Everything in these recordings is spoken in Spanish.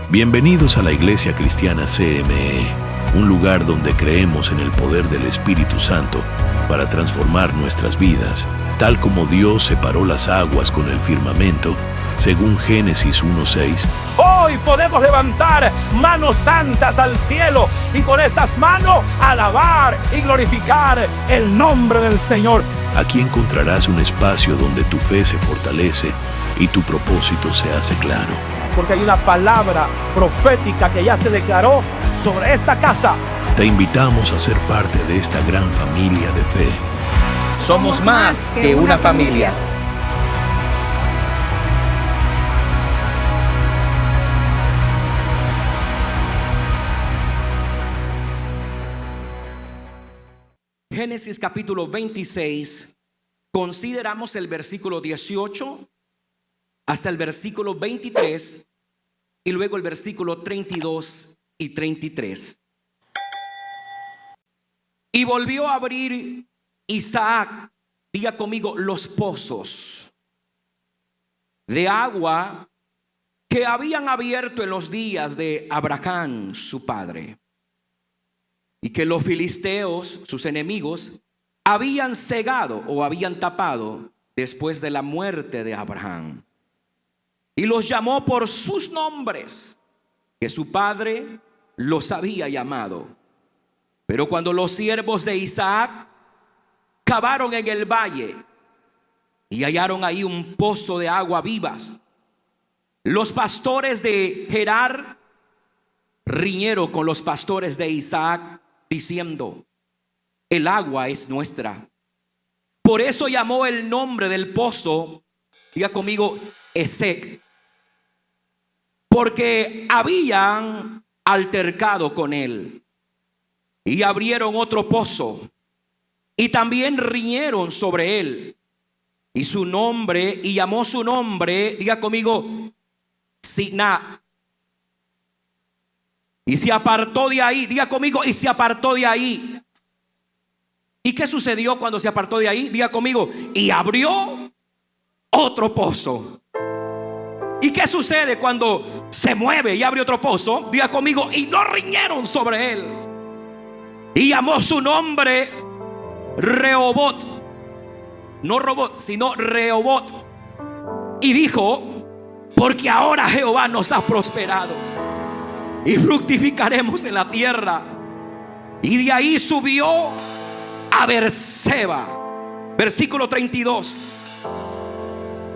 Bienvenidos a la Iglesia Cristiana CME, un lugar donde creemos en el poder del Espíritu Santo para transformar nuestras vidas, tal como Dios separó las aguas con el firmamento, según Génesis 1:6. Hoy podemos levantar manos santas al cielo y con estas manos alabar y glorificar el nombre del Señor. Aquí encontrarás un espacio donde tu fe se fortalece y tu propósito se hace claro. Porque hay una palabra profética que ya se declaró sobre esta casa. Te invitamos a ser parte de esta gran familia de fe. Somos más que una familia. Génesis capítulo 26, consideramos el versículo 18 hasta el versículo 23 y luego el versículo 32 y 33. Y volvió a abrir Isaac, diga conmigo, los pozos de agua que habían abierto en los días de Abraham, su padre, y que los filisteos, sus enemigos, habían cegado o habían tapado después de la muerte de Abraham. Y los llamó por sus nombres, que su padre los había llamado. Pero cuando los siervos de Isaac cavaron en el valle y hallaron ahí un pozo de agua vivas, los pastores de Gerar riñeron con los pastores de Isaac, diciendo: el agua es nuestra. Por eso llamó el nombre del pozo, diga conmigo, Esek, porque habían altercado con él. Y abrieron otro pozo y también riñeron sobre él. Y su nombre, y llamó su nombre, diga conmigo, Siná. Y se apartó de ahí, diga conmigo, y se apartó de ahí. ¿Y qué sucedió cuando se apartó de ahí? Diga conmigo, y abrió otro pozo. ¿Y qué sucede cuando se mueve y abre otro pozo? Diga conmigo, y no riñeron sobre él. Y llamó su nombre Rehobot, no Robot, sino Rehobot. Y dijo: porque ahora Jehová nos ha prosperado y fructificaremos en la tierra. Y de ahí subió a Beerseba. Versículo 32.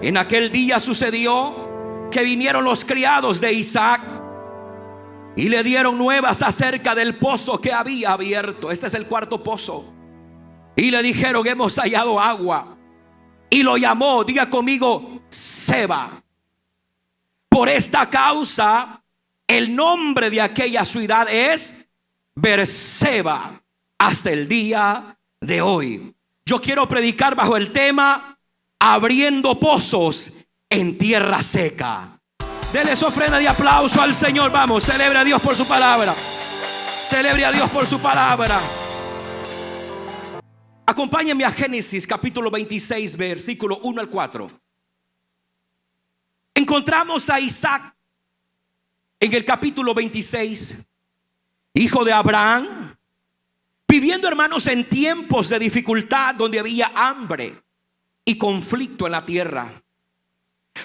En aquel día sucedió que vinieron los criados de Isaac y le dieron nuevas acerca del pozo que había abierto. Este es el cuarto pozo. Y le dijeron: hemos hallado agua. Y lo llamó, diga conmigo, Seba. Por esta causa el nombre de aquella ciudad es Beerseba hasta el día de hoy. Yo quiero predicar bajo el tema: abriendo pozos en tierra seca. Dele su ofrenda de aplauso al Señor. Vamos, celebre a Dios por su palabra. Celebre a Dios por su palabra. Acompáñenme a Génesis capítulo 26, versículo 1 al 4. Encontramos a Isaac en el capítulo 26, hijo de Abraham, viviendo, hermanos, en tiempos de dificultad donde había hambre y conflicto en la tierra.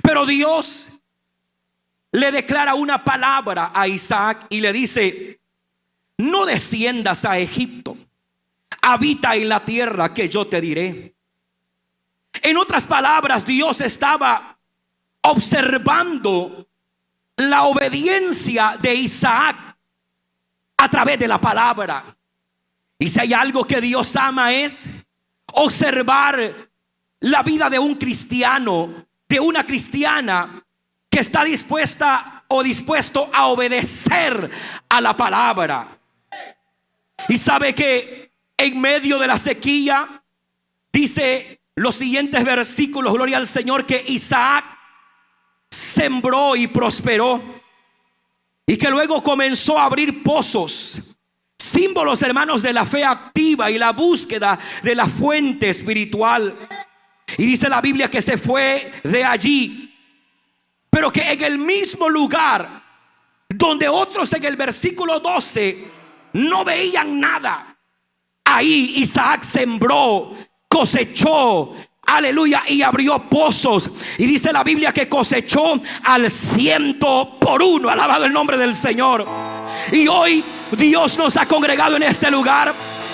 Pero Dios le declara una palabra a Isaac y le dice: no desciendas a Egipto, habita en la tierra que yo te diré. En otras palabras, Dios estaba observando la obediencia de Isaac a través de la palabra. Y si hay algo que Dios ama, es observar la vida de un cristiano, de una cristiana que está dispuesta o dispuesto a obedecer a la palabra. Y sabe que en medio de la sequía, dice los siguientes versículos, gloria al Señor, que Isaac sembró y prosperó, y que luego comenzó a abrir pozos, símbolos, hermanos, de la fe activa y la búsqueda de la fuente espiritual. Y dice la Biblia que se fue de allí, pero que en el mismo lugar donde otros en el versículo 12 no veían nada. Ahí Isaac sembró, cosechó, aleluya, y abrió pozos. Y dice la Biblia que cosechó al 100 por 1. Alabado el nombre del Señor. Y hoy Dios nos ha congregado en este lugar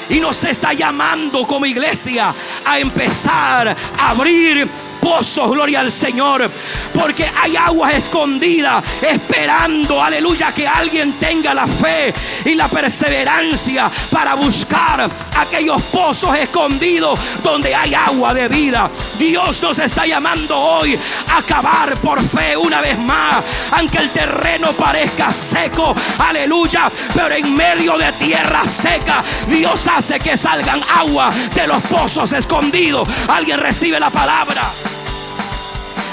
y nos está llamando como iglesia a empezar a abrir pozos, gloria al Señor, porque hay aguas escondidas esperando, aleluya, que alguien tenga la fe y la perseverancia para buscar aquellos pozos escondidos donde hay agua de vida. Dios nos está llamando hoy a cavar por fe una vez más, aunque el terreno parezca seco, aleluya, pero en medio de tierra seca Dios hace que salgan agua de los pozos escondidos. Alguien recibe la palabra.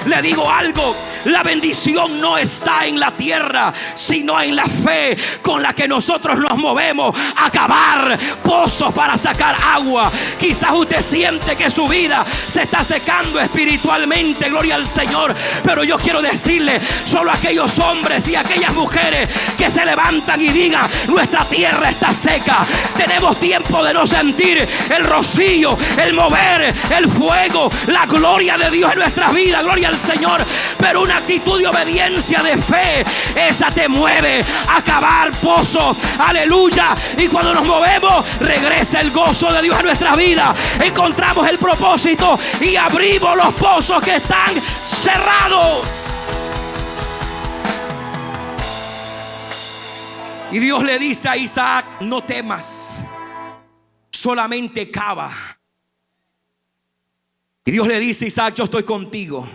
Le digo algo, la bendición no está en la tierra, sino en la fe con la que nosotros nos movemos a cavar pozos para sacar agua. Quizás usted siente que su vida se está secando espiritualmente, gloria al Señor, pero yo quiero decirle, solo aquellos hombres y aquellas mujeres que se levantan y digan: nuestra tierra está seca, tenemos tiempo de no sentir el rocío, el mover, el fuego, la gloria de Dios en nuestras vidas, gloria al Señor. Pero una actitud de obediencia, de fe, esa te mueve a cavar pozos, aleluya. Y cuando nos movemos, regresa el gozo de Dios a nuestra vida. Encontramos el propósito y abrimos los pozos que están cerrados. Y Dios le dice a Isaac: no temas, solamente cava. Y Dios le dice a Isaac: yo estoy contigo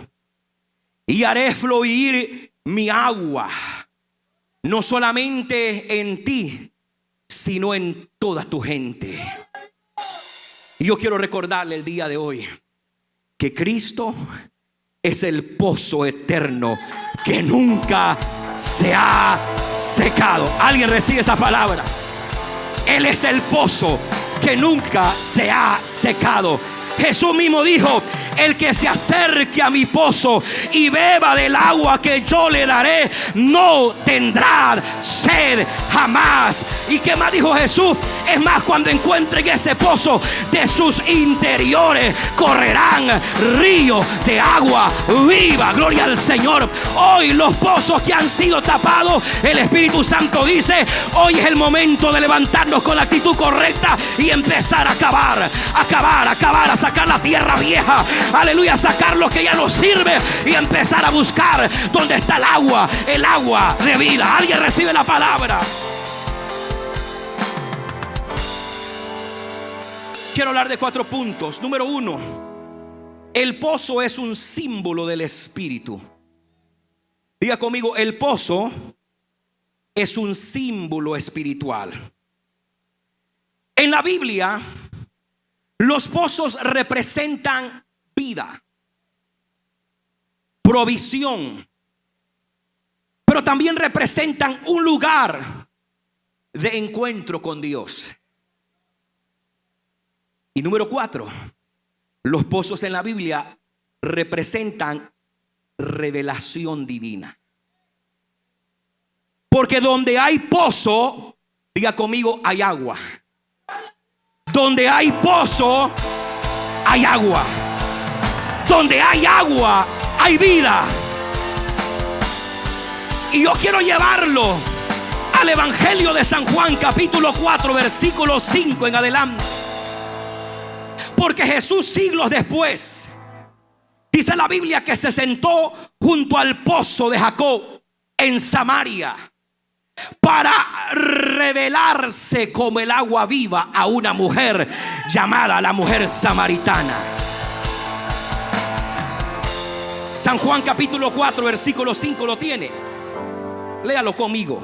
y haré fluir mi agua, no solamente en ti, sino en toda tu gente. Y yo quiero recordarle el día de hoy que Cristo es el pozo eterno que nunca se ha secado. Alguien recibe esa palabra. Él es el pozo que nunca se ha secado. Jesús mismo dijo: el que se acerque a mi pozo y beba del agua que yo le daré, no tendrá sed jamás. ¿Y qué más dijo Jesús? Es más, cuando encuentren ese pozo, de sus interiores correrán ríos de agua viva. Gloria al Señor. Hoy los pozos que han sido tapados, el Espíritu Santo dice: hoy es el momento de levantarnos con la actitud correcta y empezar a cavar, a sacar la tierra vieja, aleluya, sacar lo que ya no sirve y empezar a buscar donde está el agua de vida. Alguien recibe la palabra. Quiero hablar de 4 puntos. Número 1, el pozo es un símbolo del Espíritu. Diga conmigo: el pozo es un símbolo espiritual. En la Biblia, los pozos representan vida, provisión, pero también representan un lugar de encuentro con Dios. Y número 4, los pozos en la Biblia representan revelación divina. Porque donde hay pozo, diga conmigo, hay agua. Donde hay pozo, hay agua. Donde hay agua, hay vida. Y yo quiero llevarlo al Evangelio de San Juan, capítulo 4, versículo 5 en adelante. Porque Jesús, siglos después, dice la Biblia que se sentó junto al pozo de Jacob en Samaria para revelarse como el agua viva a una mujer llamada la mujer samaritana. San Juan capítulo 4 versículo 5 lo tiene. Léalo conmigo.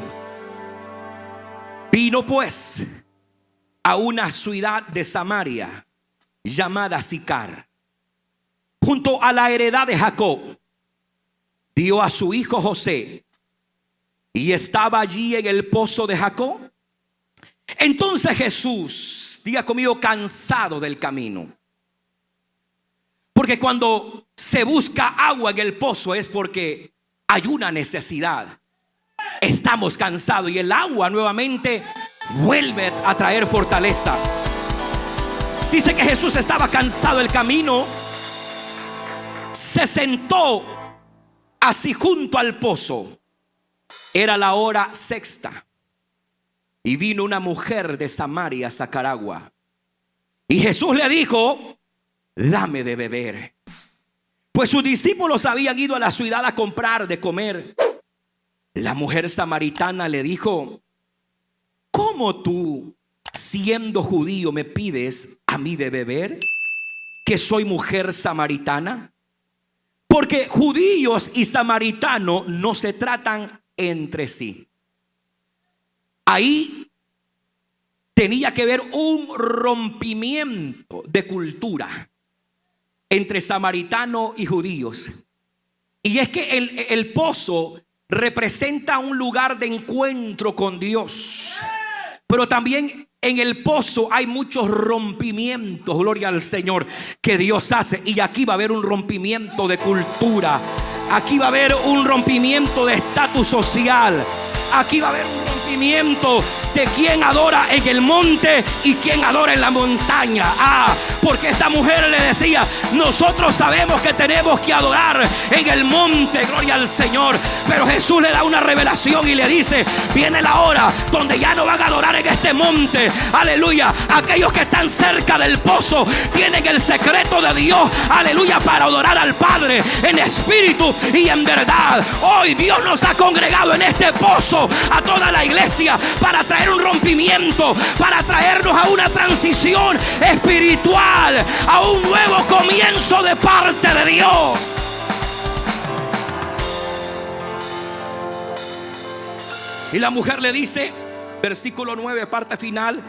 Vino pues a una ciudad de Samaria llamada Sicar, junto a la heredad de Jacob. Dio a su hijo José, y estaba allí en el pozo de Jacob. Entonces Jesús, diga conmigo, cansado del camino. Porque cuando se busca agua en el pozo es porque hay una necesidad. estamos cansados. Y el agua nuevamente vuelve a traer fortaleza. Dice que Jesús estaba cansado del camino. Se sentó así junto al pozo. Era la hora sexta. Y vino una mujer de Samaria a sacar agua. Y Jesús le dijo: dame de beber. Pues sus discípulos habían ido a la ciudad a comprar de comer. La mujer samaritana le dijo: ¿cómo tú, siendo judío, me pides a mí de beber, que soy mujer samaritana? Porque judíos y samaritanos no se tratan entre sí. Ahí tenía que haber un rompimiento de cultura entre samaritanos y judíos. Y es que el pozo representa un lugar de encuentro con Dios. Pero también en el pozo hay muchos rompimientos, gloria al Señor, que Dios hace. Y aquí va a haber un rompimiento de cultura. Aquí va a haber un rompimiento de estatus social. Aquí va a haber un rompimiento de quién adora en el monte y quién adora en la montaña. Porque esta mujer le decía: nosotros sabemos que tenemos que adorar en el monte, gloria al Señor. Pero Jesús le da una revelación y le dice: viene la hora donde ya no van a adorar en este monte. Aleluya. Aquellos que están cerca del pozo tienen el secreto de Dios, aleluya, para adorar al Padre en espíritu y en verdad. Hoy Dios nos ha congregado en este pozo a toda la iglesia para traer un rompimiento, para traernos a una transición espiritual, a un nuevo comienzo de parte de Dios. Y la mujer le dice, versículo 9, parte final: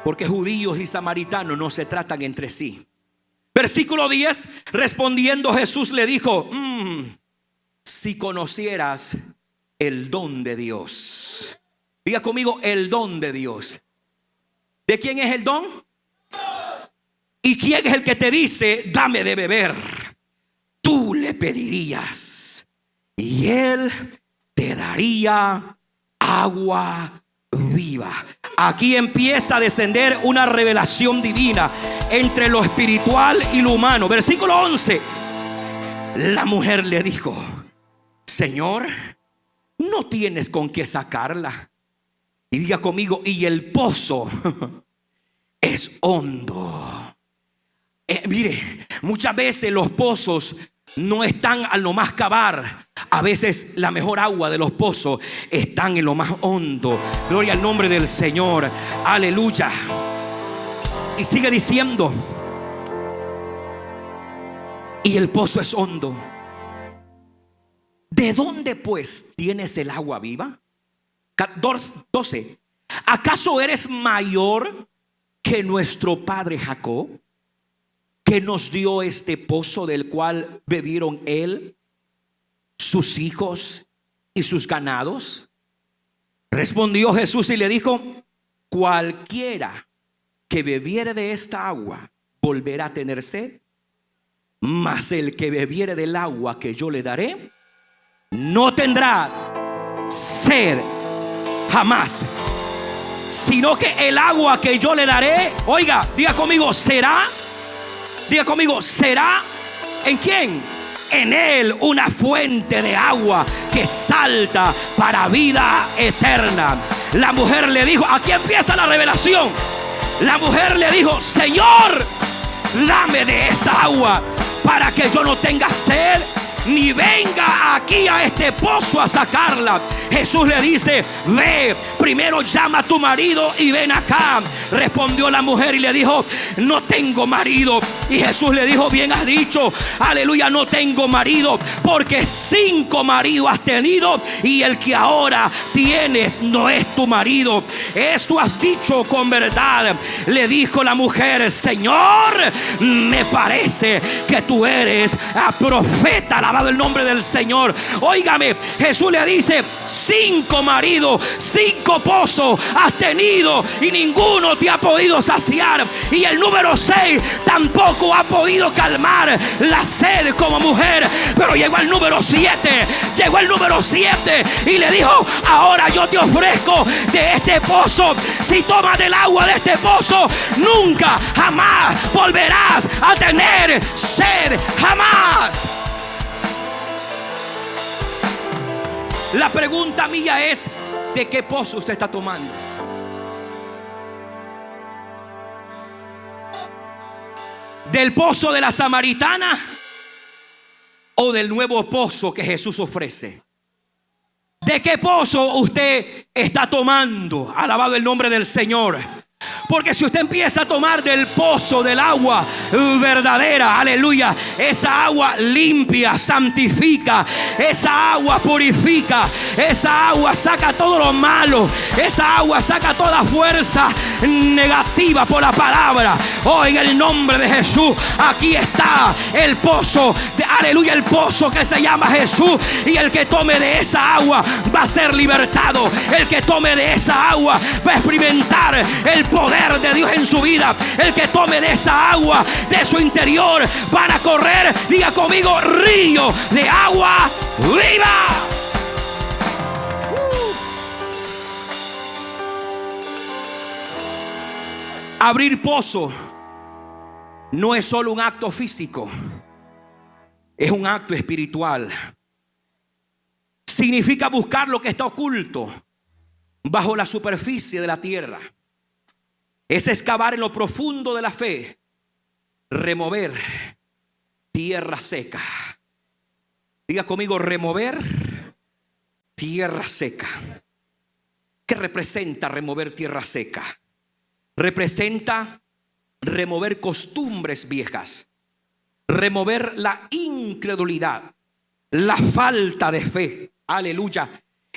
porque judíos y samaritanos no se tratan entre sí. Versículo 10, respondiendo Jesús le dijo: si conocieras el don de Dios. Diga conmigo: el don de Dios. ¿De quién es el don? ¿Y quién es el que te dice: dame de beber? Tú le pedirías y él te daría agua viva. Aquí empieza a descender una revelación divina entre lo espiritual y lo humano. Versículo 11. La mujer le dijo: Señor, no tienes con qué sacarla. Y diga conmigo: y el pozo es hondo. Mire, muchas veces los pozos no están a lo más cavar. A veces la mejor agua de los pozos están en lo más hondo. Gloria al nombre del Señor. Aleluya. Y sigue diciendo: y el pozo es hondo. ¿De dónde pues tienes el agua viva? 12. ¿Acaso eres mayor que nuestro padre Jacob, que nos dio este pozo del cual bebieron él, sus hijos y sus ganados? Respondió Jesús y le dijo: cualquiera que bebiere de esta agua volverá a tener sed, mas el que bebiere del agua que yo le daré no tendrá sed jamás, sino que el agua que yo le daré, oiga, diga conmigo, será, diga conmigo, será ¿en quién? En él una fuente de agua que salta para vida eterna. La mujer le dijo, aquí empieza la revelación. La mujer le dijo: Señor, dame de esa agua para que yo no tenga sed, ni venga aquí a este pozo a sacarla. Jesús le dice: ve, primero llama a tu marido y ven acá. Respondió la mujer y le dijo: no tengo marido. Y Jesús le dijo: bien has dicho, aleluya, no tengo marido, porque 5 maridos has tenido y el que ahora tienes no es tu marido. Esto has dicho con verdad. Le dijo la mujer: Señor, me parece que tú eres profeta. Alabado el nombre del Señor. Óigame, Jesús le dice: 5 maridos, 5 pozos has tenido y ninguno te ha podido saciar. Y el número 6 tampoco ha podido calmar la sed como mujer. Pero llegó el número 7, y le dijo: ahora yo te ofrezco de este pozo. Si tomas del agua de este pozo, nunca jamás volverás a tener sed, jamás. La pregunta mía es: ¿de qué pozo usted está tomando? ¿Del pozo de la samaritana o del nuevo pozo que Jesús ofrece? ¿De qué pozo usted está tomando? Alabado el nombre del Señor. Porque si usted empieza a tomar del pozo del agua verdadera, aleluya, esa agua limpia, santifica, esa agua purifica, esa agua saca todo lo malo, esa agua saca toda fuerza negativa por la palabra. Oh, en el nombre de Jesús, aquí está el pozo, aleluya, el pozo que se llama Jesús. Y el que tome de esa agua va a ser libertado. El que tome de esa agua va a experimentar el poder de Dios en su vida. El que tome de esa agua, de su interior, van a correr, diga conmigo, río de agua viva. Abrir pozo no es solo un acto físico, es un acto espiritual. Significa buscar lo que está oculto bajo la superficie de la tierra. Es excavar en lo profundo de la fe, remover tierra seca. Diga conmigo, remover tierra seca. ¿Qué representa remover tierra seca? Representa remover costumbres viejas, remover la incredulidad, la falta de fe. Aleluya.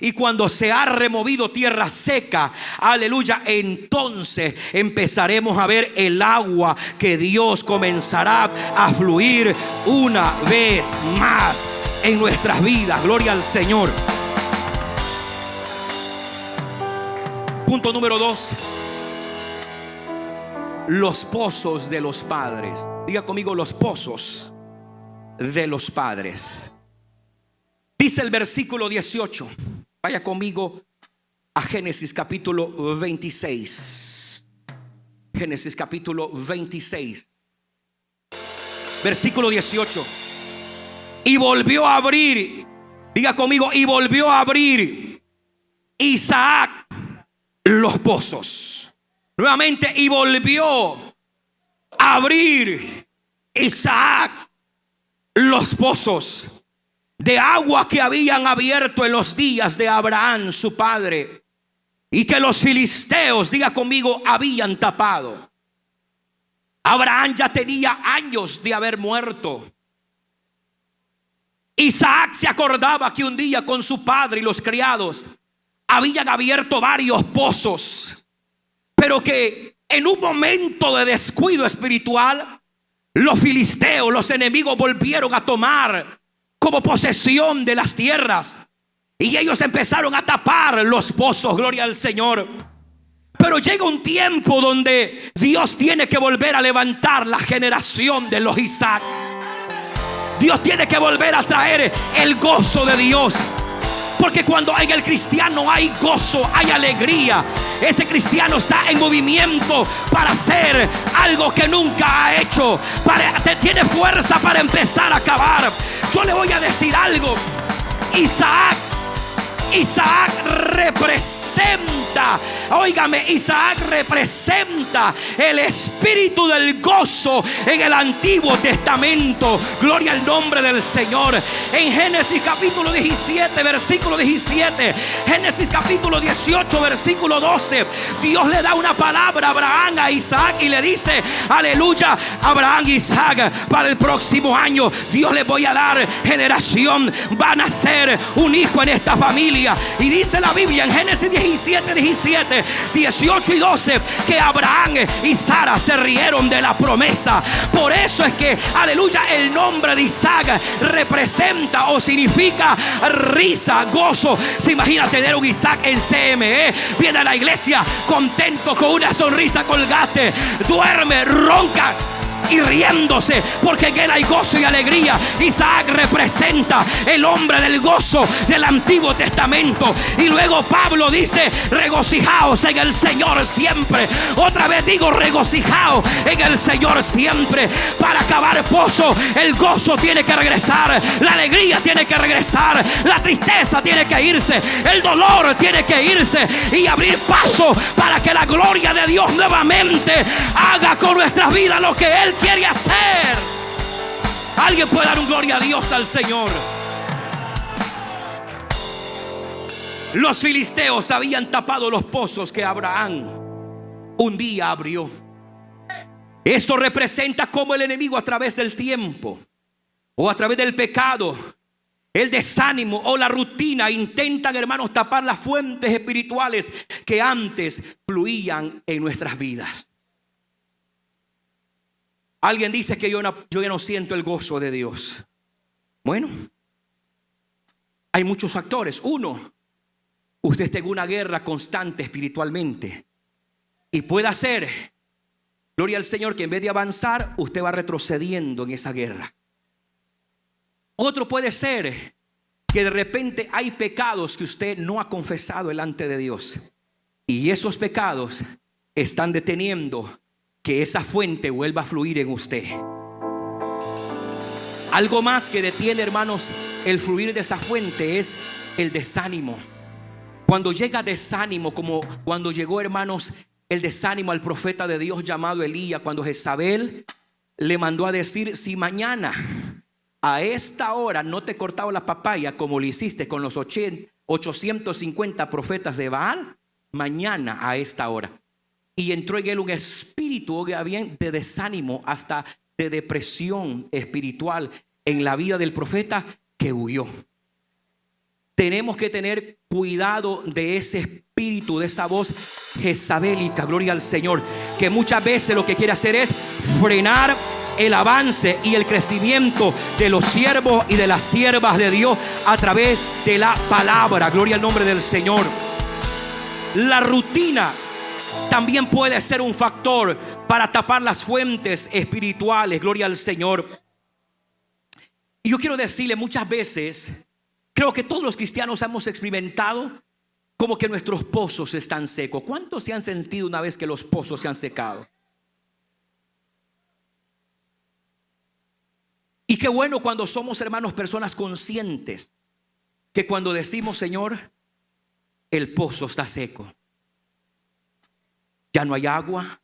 Y cuando se ha removido tierra seca, aleluya, entonces empezaremos a ver el agua que Dios comenzará a fluir una vez más en nuestras vidas. Gloria al Señor. Punto número 2. Los pozos de los padres. Diga conmigo, los pozos de los padres. Dice el versículo 18. Vaya conmigo a Génesis capítulo 26. Génesis capítulo 26. Versículo 18. Y volvió a abrir. Diga conmigo, y volvió a abrir Isaac los pozos. Nuevamente, y volvió a abrir Isaac los pozos de agua que habían abierto en los días de Abraham su padre, y que los filisteos, diga conmigo, habían tapado. Abraham ya tenía años de haber muerto. Isaac se acordaba que un día con su padre y los criados habían abierto varios pozos, pero que en un momento de descuido espiritual, los filisteos, los enemigos, volvieron a tomar como posesión de las tierras, y ellos empezaron a tapar los pozos. Gloria al Señor. Pero llega un tiempo donde Dios tiene que volver a levantar la generación de los Isaac. Dios tiene que volver a traer el gozo de Dios. Porque cuando en el cristiano hay gozo, hay alegría, ese cristiano está en movimiento para hacer algo que nunca ha hecho, tiene fuerza para empezar a acabar. Yo le voy a decir algo. Isaac representa, óigame, Isaac representa el espíritu del gozo en el Antiguo Testamento. Gloria al nombre del Señor. En Génesis capítulo 17, versículo 17, Génesis capítulo 18, versículo 12, Dios le da una palabra a Abraham, a Isaac, y le dice, aleluya, Abraham y Isaac, para el próximo año Dios les voy a dar generación, van a ser un hijo en esta familia. Y dice la Biblia en Génesis 17, 18 y 12, que Abraham y Sara se rieron de la promesa. Por eso es que, aleluya, el nombre de Isaac representa o significa risa, gozo. Se imagina tener un Isaac en CME, viene a la iglesia contento con una sonrisa colgate, duerme, ronca y riéndose, porque en él hay gozo y alegría. Isaac representa el hombre del gozo del Antiguo Testamento. Y luego Pablo dice: regocijaos en el Señor siempre. Otra vez digo: regocijaos en el Señor siempre. Para acabar pozo, el gozo tiene que regresar, la alegría tiene que regresar, la tristeza tiene que irse, el dolor tiene que irse, y abrir paso para que la gloria de Dios nuevamente haga con nuestras vidas lo que Él quiere hacer. Alguien puede dar un gloria a Dios al Señor. Los filisteos habían tapado los pozos que Abraham un día abrió. Esto representa cómo el enemigo, a través del tiempo o a través del pecado, el desánimo o la rutina, intentan, hermanos, tapar las fuentes espirituales que antes fluían en nuestras vidas. Alguien dice que yo ya no siento el gozo de Dios. Bueno, hay muchos factores. Uno, usted está en una guerra constante espiritualmente, y puede ser, gloria al Señor, que en vez de avanzar, usted va retrocediendo en esa guerra. Otro puede ser que de repente hay pecados que usted no ha confesado delante de Dios, y esos pecados están deteniendo que esa fuente vuelva a fluir en usted. Algo más que detiene, hermanos, el fluir de esa fuente es el desánimo. Cuando llega desánimo, como cuando llegó, hermanos, el desánimo al profeta de Dios llamado Elías, cuando Jezabel le mandó a decir: si mañana a esta hora no te he cortado la papaya como lo hiciste con los 850 profetas de Baal, mañana a esta hora. Y entró en él un espíritu bien de desánimo, hasta de depresión espiritual en la vida del profeta, que huyó. Tenemos que tener cuidado de ese espíritu, de esa voz jezabélica, gloria al Señor, que muchas veces lo que quiere hacer es frenar el avance y el crecimiento de los siervos y de las siervas de Dios a través de la palabra. Gloria al nombre del Señor. La rutina también puede ser un factor para tapar las fuentes espirituales. Gloria al Señor. Y yo quiero decirle, muchas veces creo que todos los cristianos hemos experimentado como que nuestros pozos están secos. ¿Cuántos se han sentido una vez que los pozos se han secado? Y qué bueno cuando somos, hermanos, personas conscientes, que cuando decimos: Señor, el pozo está seco, ya no hay agua,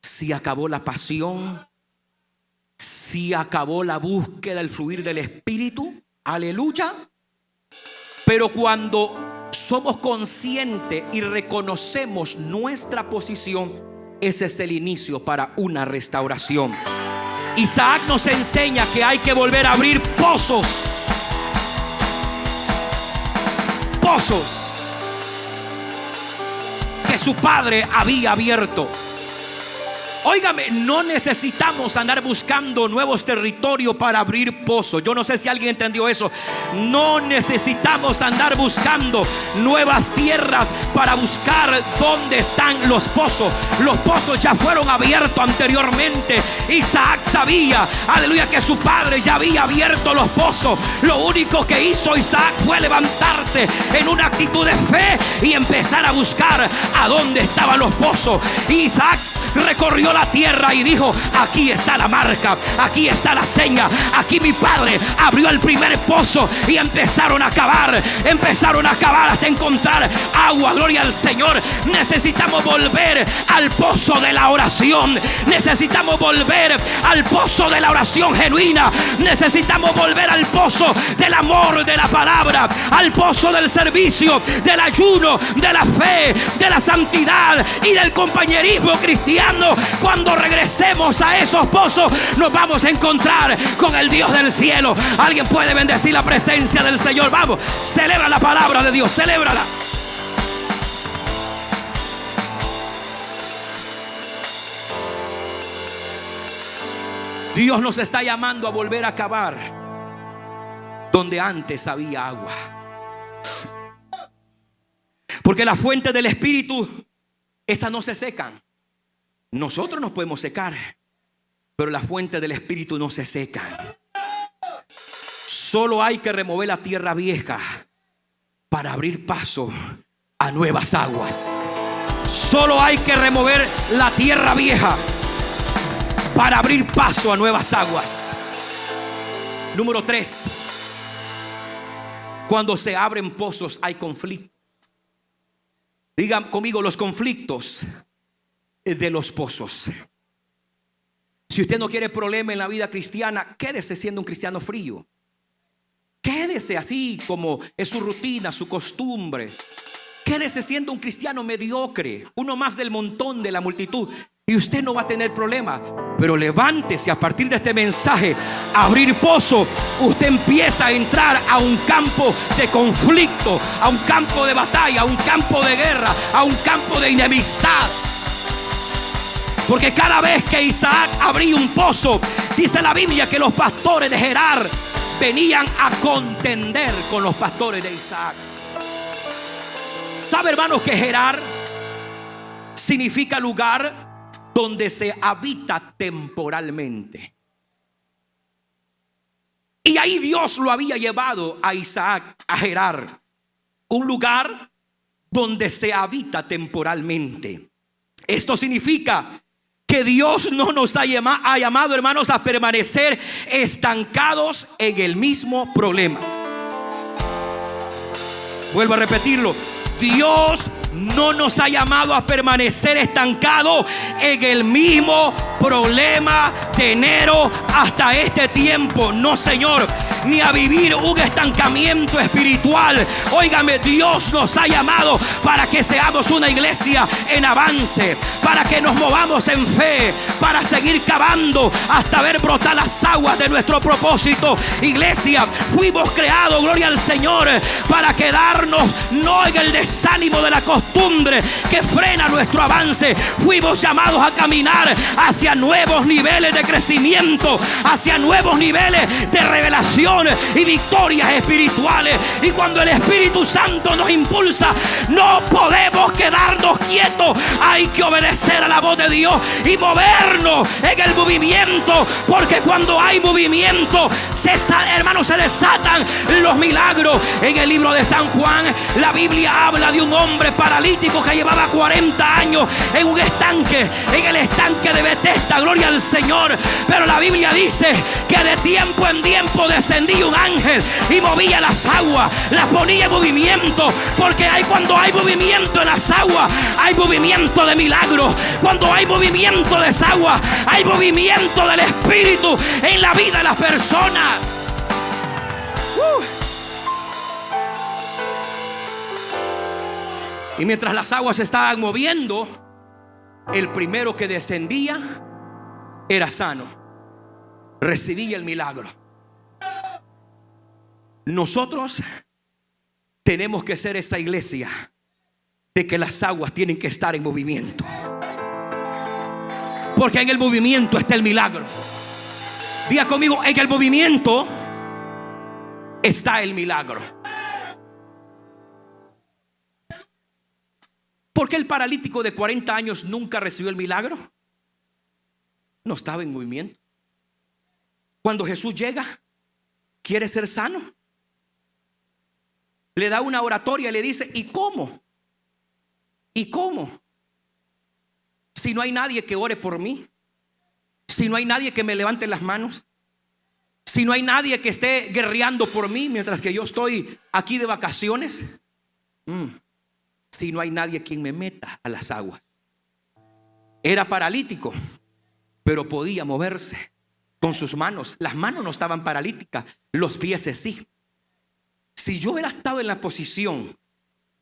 se acabó la pasión, se acabó la búsqueda, el fluir del Espíritu, aleluya. Pero cuando somos conscientes y reconocemos nuestra posición, ese es el inicio para una restauración. Isaac nos enseña que hay que volver a abrir pozos. Pozos que su padre había abierto. Óigame, no necesitamos andar buscando nuevos territorios para abrir pozos. Yo no sé si alguien entendió eso. No necesitamos andar buscando nuevas tierras para buscar dónde están los pozos. Los pozos ya fueron abiertos anteriormente. Isaac sabía, aleluya, que su padre ya había abierto los pozos. Lo único que hizo Isaac fue levantarse en una actitud de fe y empezar a buscar a dónde estaban los pozos. Isaac recorrió la tierra y dijo: aquí está la marca, aquí está la seña, aquí mi padre abrió el primer pozo. Y empezaron a cavar hasta encontrar agua. Gloria al Señor. Necesitamos volver al pozo de la oración, necesitamos volver al pozo de la oración genuina, necesitamos volver al pozo del amor de la palabra, al pozo del servicio, del ayuno, de la fe, de la santidad y del compañerismo cristiano. Cuando regresemos a esos pozos, nos vamos a encontrar con el Dios del cielo. Alguien puede bendecir la presencia del Señor. Vamos, celebra la palabra de Dios, celébrala. Dios nos está llamando a volver a cavar donde antes había agua. Porque la fuente del Espíritu, esas no se secan. Nosotros nos podemos secar, pero la fuente del Espíritu no se seca. Solo hay que remover la tierra vieja para abrir paso a nuevas aguas. Solo hay que remover la tierra vieja para abrir paso a nuevas aguas. Número 3. Cuando se abren pozos hay conflicto. Digan conmigo, los conflictos de los pozos. Si usted no quiere problema en la vida cristiana, quédese siendo un cristiano frío. Quédese así como es su rutina, su costumbre. Quédese siendo un cristiano mediocre, uno más del montón, de la multitud, y usted no va a tener problema. Pero levántese a partir de este mensaje, a abrir pozo. Usted empieza a entrar a un campo de conflicto, a un campo de batalla, a un campo de guerra, a un campo de enemistad. Porque cada vez que Isaac abría un pozo, dice la Biblia que los pastores de Gerar venían a contender con los pastores de Isaac. ¿Sabe, hermanos, que Gerar significa lugar donde se habita temporalmente? Y ahí Dios lo había llevado a Isaac, a Gerar, un lugar donde se habita temporalmente. Esto significa que Dios no nos ha llamado, hermanos, a permanecer estancados en el mismo problema. Vuelvo a repetirlo. Dios no nos ha llamado a permanecer estancados en el mismo problema de enero hasta este tiempo. No, Señor. Ni a vivir un estancamiento espiritual. Óigame, Dios nos ha llamado para que seamos una iglesia en avance, para que nos movamos en fe, para seguir cavando hasta ver brotar las aguas de nuestro propósito. Iglesia, fuimos creados, gloria al Señor, para quedarnos no en el desánimo de la costumbre que frena nuestro avance. Fuimos llamados a caminar hacia nuevos niveles de crecimiento, hacia nuevos niveles de revelación y victorias espirituales. Y cuando el Espíritu Santo nos impulsa, no podemos quedarnos quietos. Hay que obedecer a la voz de Dios y movernos en el movimiento, porque cuando hay movimiento, hermanos, se desatan los milagros. En el libro de San Juan, la Biblia habla de un hombre paralítico que llevaba 40 años en un estanque, en el estanque de Betesda, gloria al Señor. Pero la Biblia dice que de tiempo en tiempo descendía un ángel y movía las aguas, las ponía en movimiento. Porque cuando hay movimiento en las aguas, hay movimiento de milagros. Cuando hay movimiento de esa agua, hay movimiento del Espíritu en la vida de las personas. Y mientras las aguas se estaban moviendo, el primero que descendía era sano, recibía el milagro. Nosotros tenemos que ser esta iglesia de que las aguas tienen que estar en movimiento, porque en el movimiento está el milagro. Diga conmigo, en el movimiento está el milagro. ¿Por qué el paralítico de 40 años nunca recibió el milagro? No estaba en movimiento. Cuando Jesús llega, quiere ser sano, le da una oratoria y le dice: ¿y cómo? ¿Y cómo? Si no hay nadie que ore por mí, si no hay nadie que me levante las manos, si no hay nadie que esté guerreando por mí mientras que yo estoy aquí de vacaciones, si no hay nadie quien me meta a las aguas. Era paralítico, pero podía moverse con sus manos. Las manos no estaban paralíticas, los pies sí. Si yo hubiera estado en la posición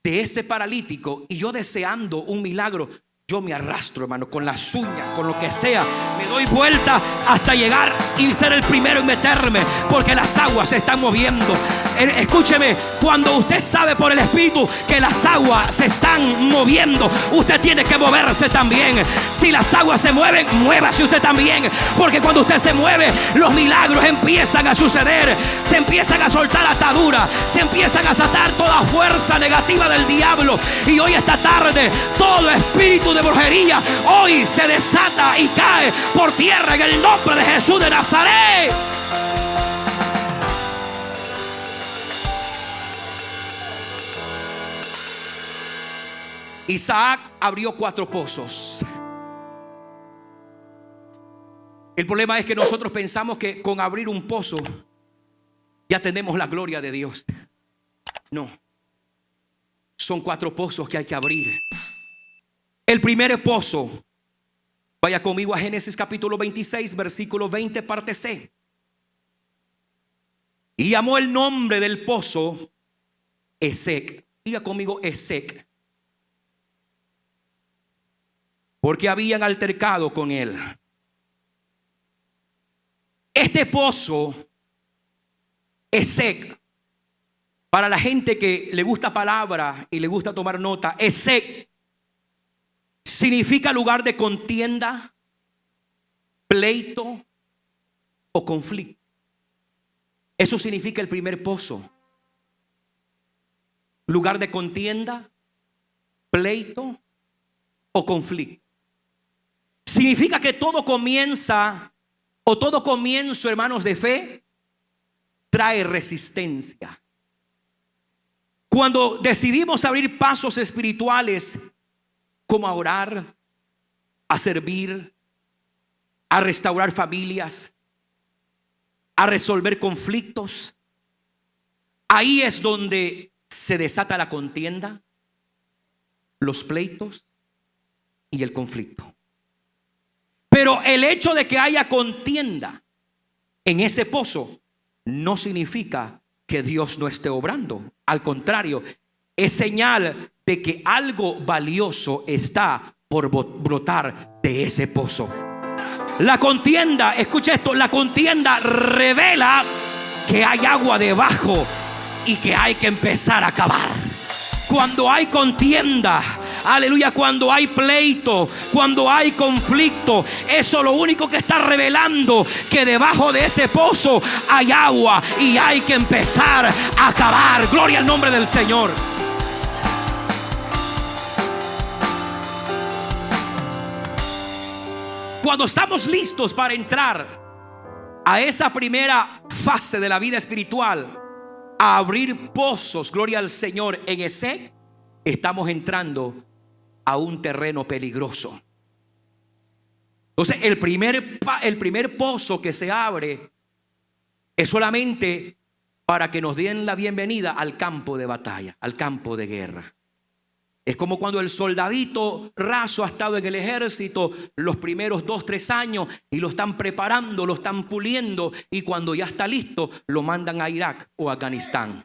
de ese paralítico y yo deseando un milagro, yo me arrastro, hermano, con las uñas, con lo que sea. Me doy vuelta hasta llegar y ser el primero en meterme, porque las aguas se están moviendo. Escúcheme, cuando usted sabe por el Espíritu que las aguas se están moviendo, usted tiene que moverse también. Si las aguas se mueven, muévase usted también, porque cuando usted se mueve, los milagros empiezan a suceder. Se empiezan a soltar ataduras, se empiezan a sacar toda fuerza negativa del diablo. Y hoy, esta tarde, todo espíritu de brujería hoy se desata y cae por tierra en el nombre de Jesús de Nazaret. Isaac abrió 4 pozos. El problema es que nosotros pensamos que con abrir un pozo ya tenemos la gloria de Dios. No, son 4 pozos que hay que abrir. El primer pozo, vaya conmigo a Génesis capítulo 26, versículo 20, parte C. Y llamó el nombre del pozo Esek. Diga conmigo, Esek, porque habían altercado con él. Este pozo, Esek, para la gente que le gusta palabra y le gusta tomar nota, Esek significa lugar de contienda, pleito o conflicto. Eso significa el primer pozo. Lugar de contienda, pleito o conflicto. Significa que todo comienza, o todo comienzo, hermanos, de fe trae resistencia. Cuando decidimos abrir pasos espirituales, como a orar, a servir, a restaurar familias, a resolver conflictos, ahí es donde se desata la contienda, los pleitos y el conflicto. Pero el hecho de que haya contienda en ese pozo no significa que Dios no esté obrando. Al contrario, es señal de que algo valioso está por brotar de ese pozo. La contienda, escucha esto, la contienda revela que hay agua debajo y que hay que empezar a cavar. Cuando hay contienda, aleluya, cuando hay pleito, cuando hay conflicto, eso lo único que está revelando que debajo de ese pozo hay agua y hay que empezar a cavar. Gloria al nombre del Señor. Cuando estamos listos para entrar a esa primera fase de la vida espiritual, a abrir pozos, gloria al Señor, en ese, estamos entrando a un terreno peligroso. Entonces el primer pozo que se abre es solamente para que nos den la bienvenida al campo de batalla, al campo de guerra. Es como cuando el soldadito raso ha estado en el ejército los primeros 2-3 años y lo están preparando, lo están puliendo, y cuando ya está listo lo mandan a Irak o a Afganistán.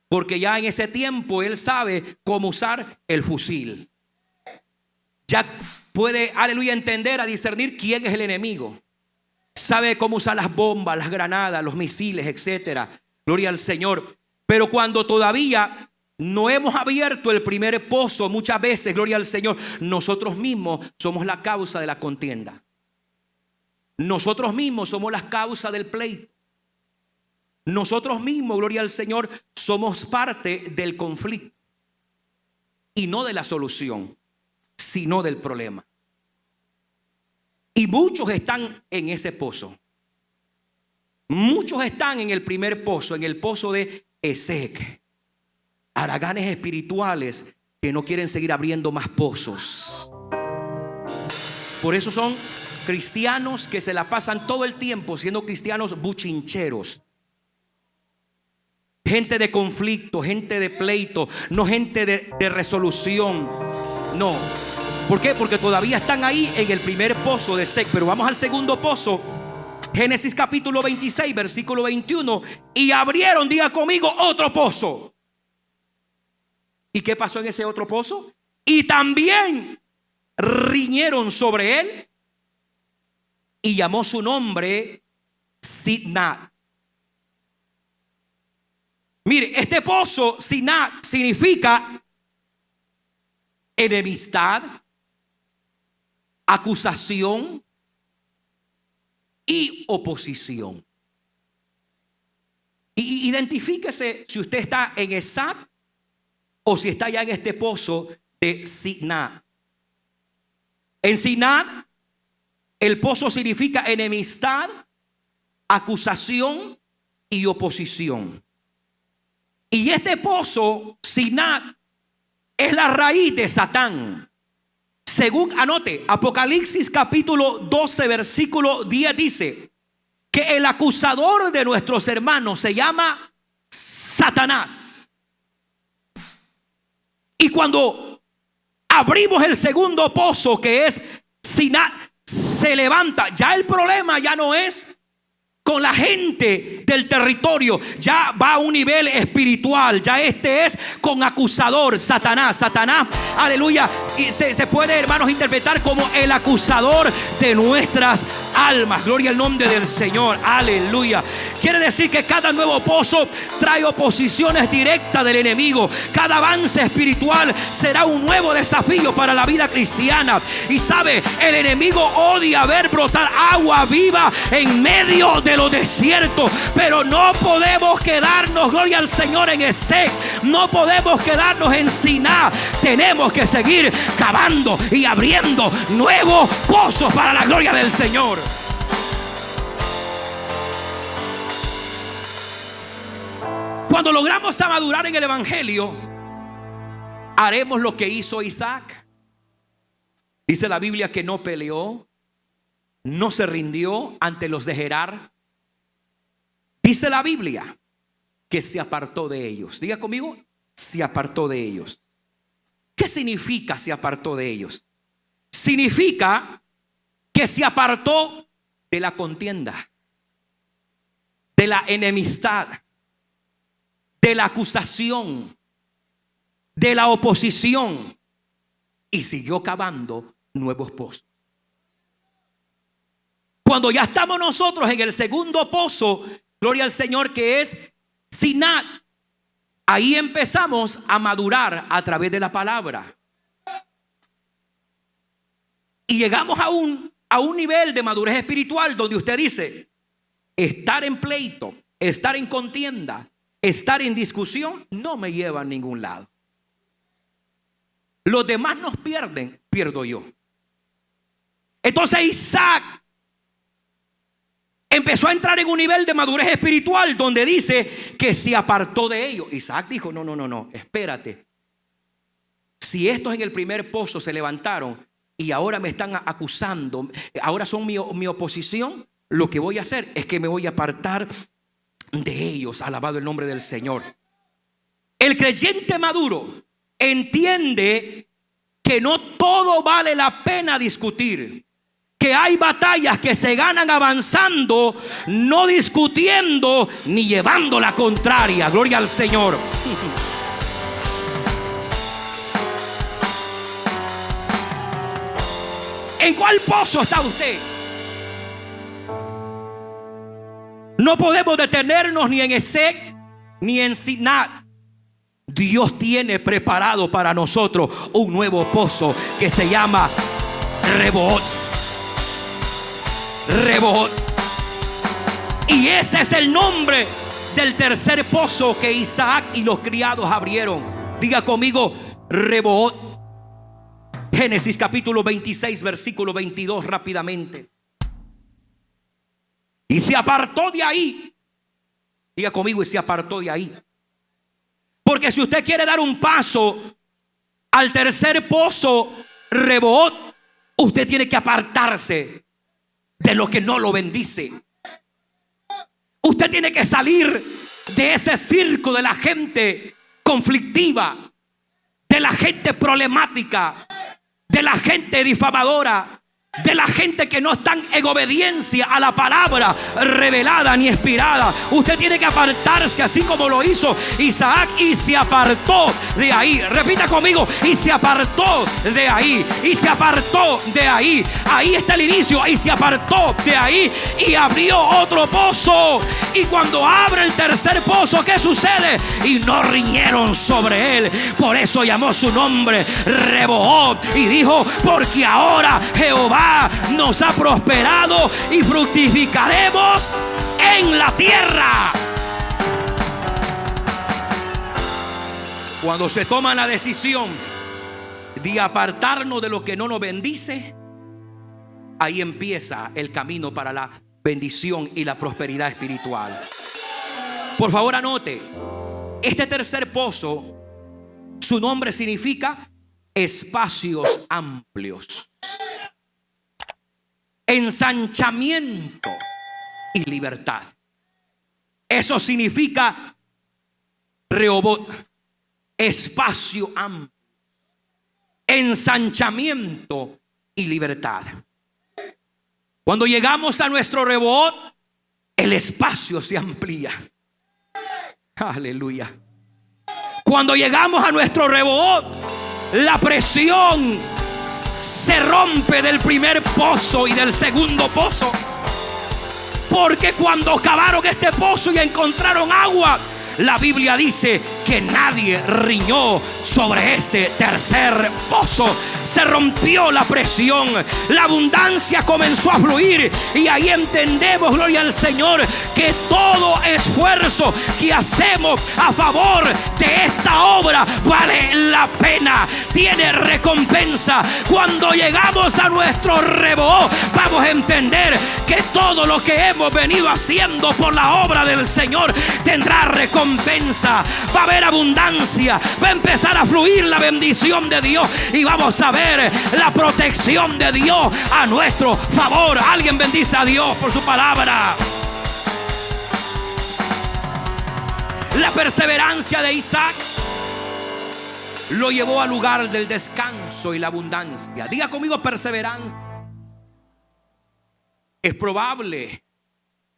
Porque ya en ese tiempo él sabe cómo usar el fusil. Ya puede, aleluya, entender, a discernir quién es el enemigo. Sabe cómo usar las bombas, las granadas, los misiles, etcétera. Gloria al Señor. Pero cuando todavía no hemos abierto el primer pozo, muchas veces, gloria al Señor, nosotros mismos somos la causa de la contienda. Nosotros mismos somos la causa del pleito. Nosotros mismos, gloria al Señor, somos parte del conflicto. Y no de la solución, sino del problema. Y muchos están en ese pozo. Muchos están en el primer pozo, en el pozo de Esek. Haraganes espirituales que no quieren seguir abriendo más pozos. Por eso son cristianos que se la pasan todo el tiempo siendo cristianos buchincheros. Gente de conflicto, gente de pleito, no gente de resolución. No. ¿Por qué? Porque todavía están ahí en el primer pozo de Esek. Pero vamos al segundo pozo. Génesis capítulo 26, versículo 21. Y abrieron, diga conmigo, otro pozo. ¿Y qué pasó en ese otro pozo? Y también riñeron sobre él y llamó su nombre Sidnat. Mire, este pozo Sidnat significa enemistad, acusación y oposición. Y identifíquese si usted está en Esat o si está ya en este pozo de Sidnat. En Sidnat, el pozo significa enemistad, acusación y oposición. Y este pozo, Sidnat, es la raíz de Satán. Según, anote, Apocalipsis capítulo 12, versículo 10 dice que el acusador de nuestros hermanos se llama Satanás. Y cuando abrimos el segundo pozo, que es Sidnat, se levanta. Ya el problema ya no es con la gente del territorio, ya va a un nivel espiritual. Ya este es con acusador, Satanás, aleluya. Y se puede, hermanos, interpretar como el acusador de nuestras almas. Gloria al nombre del Señor, aleluya. Quiere decir que cada nuevo pozo trae oposiciones directas del enemigo. Cada avance espiritual será un nuevo desafío para la vida cristiana. Y sabe, el enemigo odia ver brotar agua viva en medio de los desiertos. Pero no podemos quedarnos, gloria al Señor, en Esek. No podemos quedarnos en Sidnat. Tenemos que seguir cavando y abriendo nuevos pozos para la gloria del Señor. Cuando logramos madurar en el evangelio, haremos lo que hizo Isaac. Dice la Biblia que no peleó, no se rindió ante los de Gerar. Dice la Biblia que se apartó de ellos. Diga conmigo, se apartó de ellos. ¿Qué significa se apartó de ellos? Significa que se apartó de la contienda, de la enemistad, de la acusación, de la oposición, y siguió cavando nuevos pozos. Cuando ya estamos nosotros en el segundo pozo, gloria al Señor, que es Sidnat, ahí empezamos a madurar a través de la palabra. Y llegamos a un nivel de madurez espiritual donde usted dice: estar en pleito, estar en contienda, estar en discusión no me lleva a ningún lado. Los demás nos pierden, pierdo yo. Entonces Isaac empezó a entrar en un nivel de madurez espiritual donde dice que se apartó de ellos. Isaac dijo: no, espérate. Si estos en el primer pozo se levantaron y ahora me están acusando, ahora son mi oposición, lo que voy a hacer es que me voy a apartar de ellos. Alabado el nombre del Señor. El creyente maduro entiende que no todo vale la pena discutir, que hay batallas que se ganan avanzando, no discutiendo ni llevando la contraria. Gloria al Señor. ¿En cuál pozo está usted? No podemos detenernos ni en Esek ni en Sidnat. Dios tiene preparado para nosotros un nuevo pozo que se llama Rehoboth. Y ese es el nombre del tercer pozo que Isaac y los criados abrieron. Diga conmigo, Rehoboth. Génesis capítulo 26, versículo 22, rápidamente. Y se apartó de ahí. Diga conmigo, y se apartó de ahí. Porque si usted quiere dar un paso al tercer pozo, Rehoboth, usted tiene que apartarse de lo que no lo bendice. Usted tiene que salir de ese circo de la gente conflictiva, de la gente problemática, de la gente difamadora, de la gente que no están en obediencia a la palabra revelada ni inspirada. Usted tiene que apartarse, así como lo hizo Isaac, y se apartó de ahí. Repita conmigo: y se apartó de ahí, y se apartó de ahí. Ahí está el inicio. Y se apartó de ahí y abrió otro pozo. Y cuando abre el tercer pozo, ¿qué sucede? Y no riñeron sobre él. Por eso llamó su nombre Rehoboth, y dijo: porque ahora Jehová nos ha prosperado y fructificaremos en la tierra. Cuando se toma la decisión de apartarnos de lo que no nos bendice, ahí empieza el camino para la bendición y la prosperidad espiritual. Por favor, anote: este tercer pozo, su nombre significa espacios amplios, ensanchamiento y libertad. Eso significa Rehoboth: espacio amplio, ensanchamiento y libertad. Cuando llegamos a nuestro Rehoboth, el espacio se amplía. Aleluya. Cuando llegamos a nuestro Rehoboth, la presión se rompe del primer pozo y del segundo pozo. Porque cuando cavaron este pozo y encontraron agua, la Biblia dice que nadie riñó sobre este tercer pozo. Se rompió la presión, la abundancia comenzó a fluir. Y ahí entendemos, gloria al Señor, que todo esfuerzo que hacemos a favor de esta obra vale la pena, tiene recompensa. Cuando llegamos a nuestro Rehoboth, vamos a entender que todo lo que hemos venido haciendo por la obra del Señor tendrá recompensa. Va a haber abundancia, va a empezar a fluir la bendición de Dios, y vamos a ver la protección de Dios a nuestro favor. Alguien bendice a Dios por su palabra. La perseverancia de Isaac lo llevó al lugar del descanso y la abundancia. Diga conmigo: perseverancia. Es probable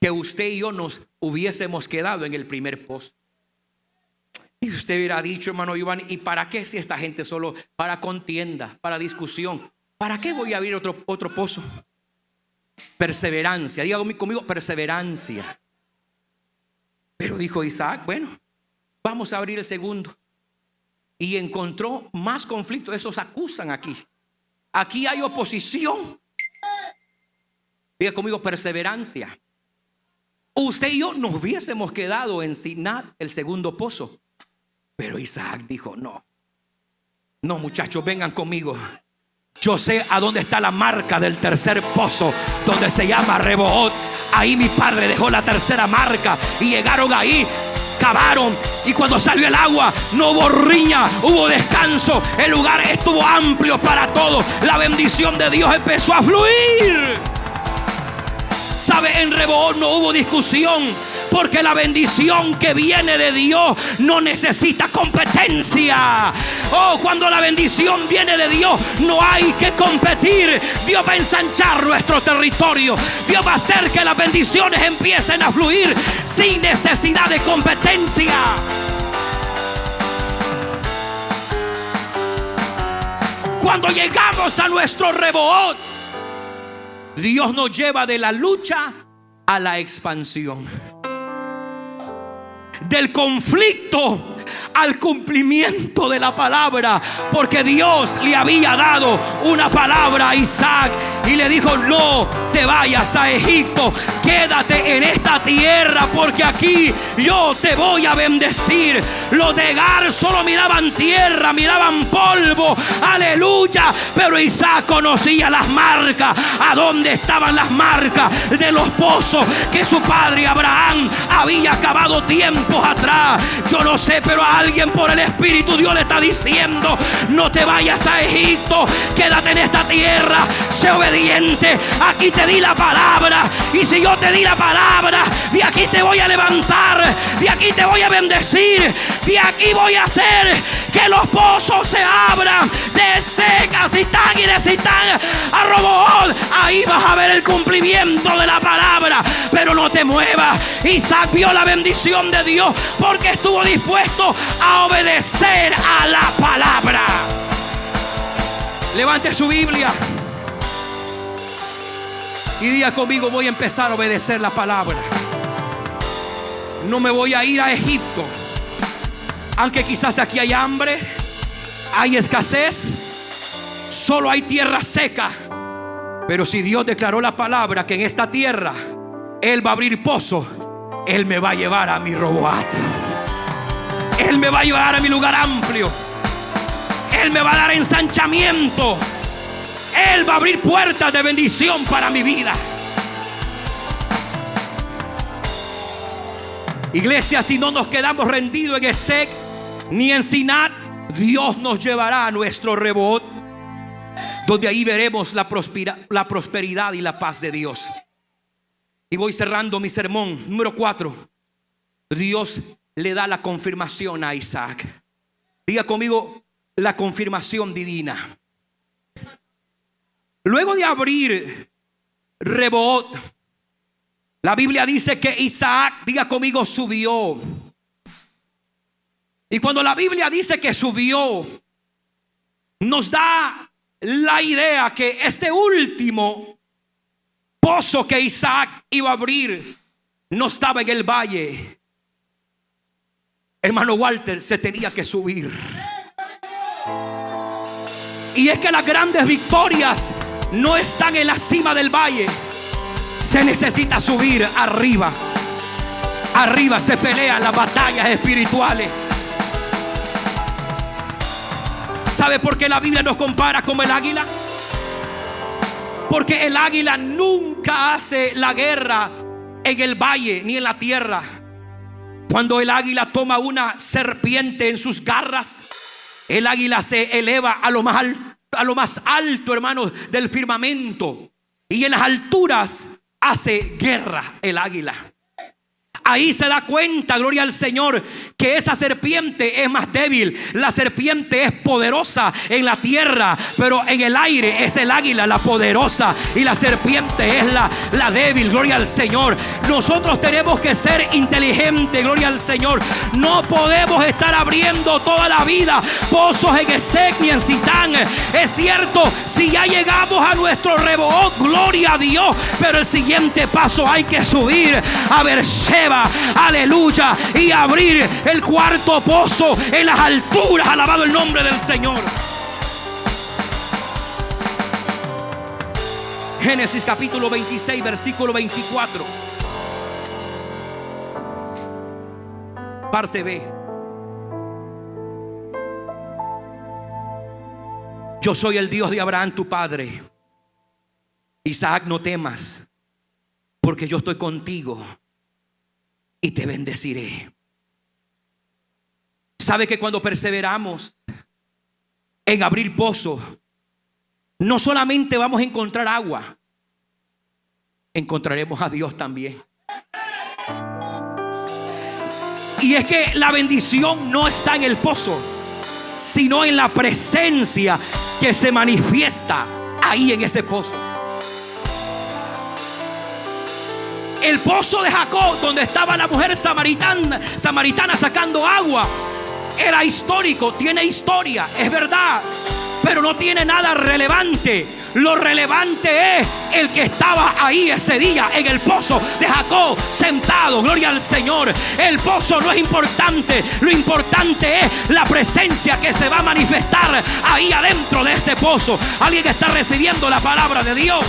que usted y yo nos hubiésemos quedado en el primer pozo. Y usted hubiera dicho: hermano Iván, ¿y para qué si esta gente solo para contienda, para discusión? ¿Para qué voy a abrir otro pozo? Perseverancia. Diga conmigo: perseverancia. Pero dijo Isaac: bueno, vamos a abrir el segundo. Y encontró más conflicto. Esos acusan aquí. Aquí hay oposición. Diga conmigo: perseverancia. Usted y yo nos hubiésemos quedado en Sinat, el segundo pozo. Pero Isaac dijo: no, muchachos, vengan conmigo. Yo sé a dónde está la marca del tercer pozo, donde se llama Rehoboth. Ahí mi padre dejó la tercera marca. Y llegaron ahí, cavaron, y cuando salió el agua no hubo riña, hubo descanso. El lugar estuvo amplio para todos. La bendición de Dios empezó a fluir. ¿Sabe? En Rehoboth no hubo discusión, porque la bendición que viene de Dios no necesita competencia. Cuando la bendición viene de Dios, no hay que competir. Dios va a ensanchar nuestro territorio. Dios va a hacer que las bendiciones empiecen a fluir sin necesidad de competencia. Cuando llegamos a nuestro Rehoboth, Dios nos lleva de la lucha a la expansión, del conflicto al cumplimiento de la palabra. Porque Dios le había dado una palabra a Isaac y le dijo: no te vayas a Egipto, quédate en esta tierra, porque aquí yo te voy a bendecir. Los de Agar solo miraban tierra, miraban polvo, aleluya. Pero Isaac conocía las marcas, a dónde estaban las marcas de los pozos que su padre Abraham había cavado tiempos atrás. Yo no sé, pero a alguien por el Espíritu Dios le está diciendo: no te vayas a Egipto, quédate en esta tierra, sé obediente. Aquí te di la palabra, y si yo te di la palabra, de aquí te voy a levantar, de aquí te voy a bendecir, de aquí voy a hacer que los pozos se abran de Seca a Sitán y de Sitán a Roboot. Ahí vas a ver el cumplimiento de la palabra. Pero no te muevas. Isaac vio la bendición de Dios porque estuvo dispuesto a obedecer a la palabra. Levante su Biblia y diga conmigo: voy a empezar a obedecer la palabra. No me voy a ir a Egipto, aunque quizás aquí hay hambre, hay escasez, solo hay tierra seca. Pero si Dios declaró la palabra que en esta tierra Él va a abrir pozo, Él me va a llevar a mi Roboat. Él me va a llevar a mi lugar amplio. Él me va a dar ensanchamiento. Él va a abrir puertas de bendición para mi vida. Iglesia, si no nos quedamos rendidos en Esek ni en Sinat, Dios nos llevará a nuestro Rehoboth, donde ahí veremos la prosperidad y la paz de Dios. Y voy cerrando mi sermón. Número 4. Dios le da la confirmación a Isaac. Diga conmigo: la confirmación divina. Luego de abrir Rehoboth, la Biblia dice que Isaac, diga conmigo, subió. Y cuando la Biblia dice que subió, nos da la idea que este último pozo que Isaac iba a abrir no estaba en el valle. Hermano Walter, se tenía que subir. Y es que las grandes victorias no están en la cima del valle. Se necesita subir arriba. Arriba se pelean las batallas espirituales. ¿Sabe por qué la Biblia nos compara como el águila? Porque el águila nunca hace la guerra en el valle ni en la tierra. Cuando el águila toma una serpiente en sus garras, el águila se eleva a lo más alto, hermanos, del firmamento. Y en las alturas hace guerra el águila. Ahí se da cuenta, gloria al Señor, que esa serpiente es más débil. La serpiente es poderosa en la tierra, pero en el aire es el águila la poderosa y la serpiente es la débil, gloria al Señor. Nosotros tenemos que ser inteligentes, gloria al Señor. No podemos estar abriendo toda la vida pozos en Esek ni en Sitán. Es cierto, si ya llegamos a nuestro Rehoboth, gloria a Dios, pero el siguiente paso hay que subir a Berseba, aleluya, y abrir el cuarto pozo en las alturas. Alabado el nombre del Señor. Génesis capítulo 26 versículo 24, parte B. Yo soy el Dios de Abraham tu padre. Isaac, no temas, porque yo estoy contigo y te bendeciré. Sabe que cuando perseveramos en abrir pozos, no solamente vamos a encontrar agua, encontraremos a Dios también. Y es que la bendición no está en el pozo, sino en la presencia que se manifiesta ahí en ese pozo. El pozo de Jacob, donde estaba la mujer samaritana sacando agua, era histórico, tiene historia, es verdad, pero no tiene nada relevante. Lo relevante es el que estaba ahí ese día en el pozo de Jacob, sentado, gloria al Señor. El pozo no es importante, lo importante es la presencia que se va a manifestar ahí adentro de ese pozo. Alguien que está recibiendo la palabra de Dios.